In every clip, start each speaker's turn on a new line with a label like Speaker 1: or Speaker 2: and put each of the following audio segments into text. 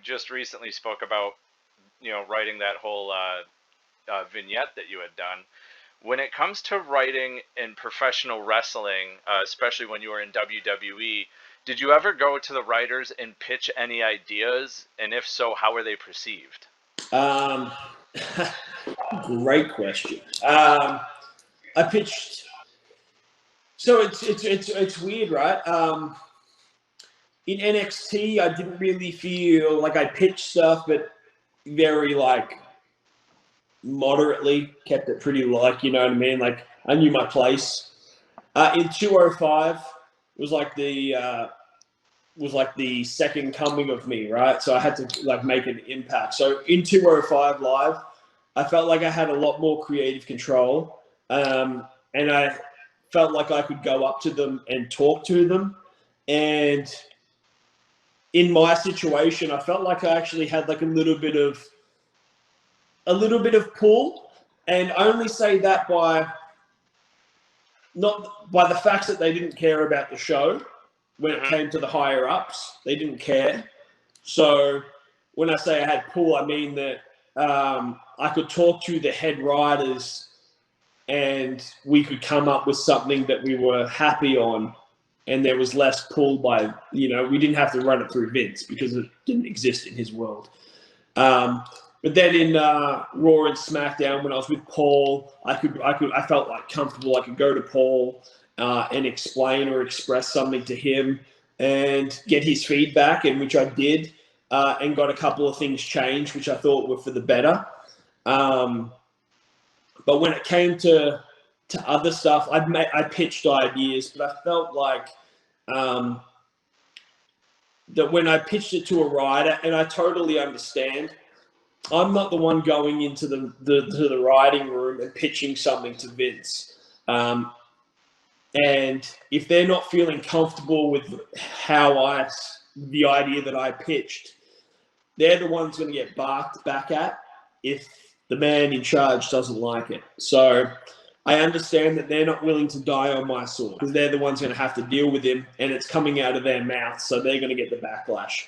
Speaker 1: just recently spoke about, writing that whole vignette that you had done. When it comes to writing in professional wrestling, especially when you were in WWE, did you ever go to the writers and pitch any ideas? And if so, how were they perceived?
Speaker 2: Um, Great question. I pitched. So it's weird, right? In NXT, I didn't really feel like I pitched stuff, but very like moderately, kept it pretty like, you know what I mean? Like I knew my place. In 205 was like the second coming of me, right? So I had to like make an impact. So in 205 live, I felt like I had a lot more creative control, and I felt like I could go up to them and talk to them. And in my situation, I felt like I actually had like a little bit of pull, and I only say that by not by the facts that they didn't care about the show when it came to the higher ups. They didn't care. So when I say I had pull, I mean that I could talk to the head writers and we could come up with something that we were happy on, and there was less pull by, we didn't have to run it through Vince because it didn't exist in his world. But then in Raw and SmackDown, when I was with Paul, I felt like comfortable. I could go to Paul and explain or express something to him and get his feedback, and which I did, and got a couple of things changed, which I thought were for the better. But when it came to other stuff, I pitched ideas, but I felt like that when I pitched it to a writer, and I totally understand, I'm not the one going into the writing room and pitching something to Vince. And if they're not feeling comfortable with the idea that I pitched, they're the ones going to get barked back at if the man in charge doesn't like it. So I understand that they're not willing to die on my sword because they're the ones going to have to deal with him, and it's coming out of their mouth, so they're going to get the backlash.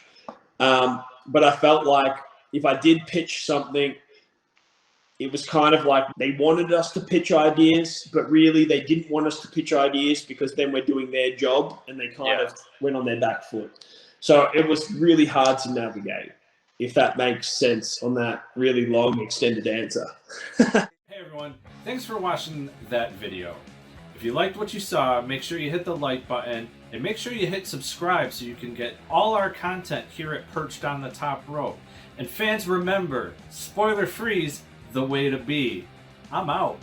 Speaker 2: But I felt like if I did pitch something, it was kind of like they wanted us to pitch ideas, but really they didn't want us to pitch ideas because then we're doing their job, and they kind of went on their back foot. So it was really hard to navigate, if that makes sense on that really long, extended answer.
Speaker 3: Hey everyone, thanks for watching that video. If you liked what you saw, make sure you hit the like button, and make sure you hit subscribe so you can get all our content here at Perched on the Top Rope. And fans, remember, spoiler free's the way to be. I'm out.